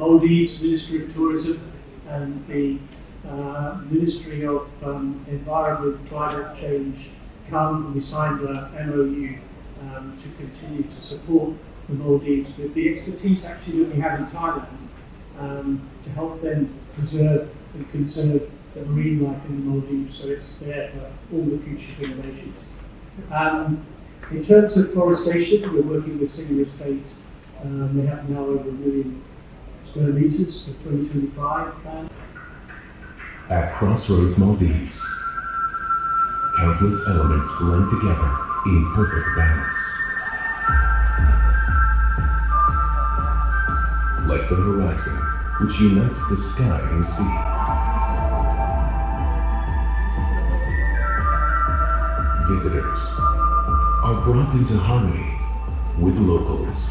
Maldives Ministry of Tourism and the Ministry of Environment and Climate Change come and we signed a MOU to continue to support the Maldives with the expertise actually that we have in Thailand to help them preserve and conserve the marine life in the Maldives so it's there for all the future generations. In terms of forestation, we're working with Singapore State. They have now over 1 million square metres for 2025 plan. At Crossroads Maldives, countless elements blend together in perfect balance. Like the horizon, which unites the sky and sea. Visitors are brought into harmony with locals.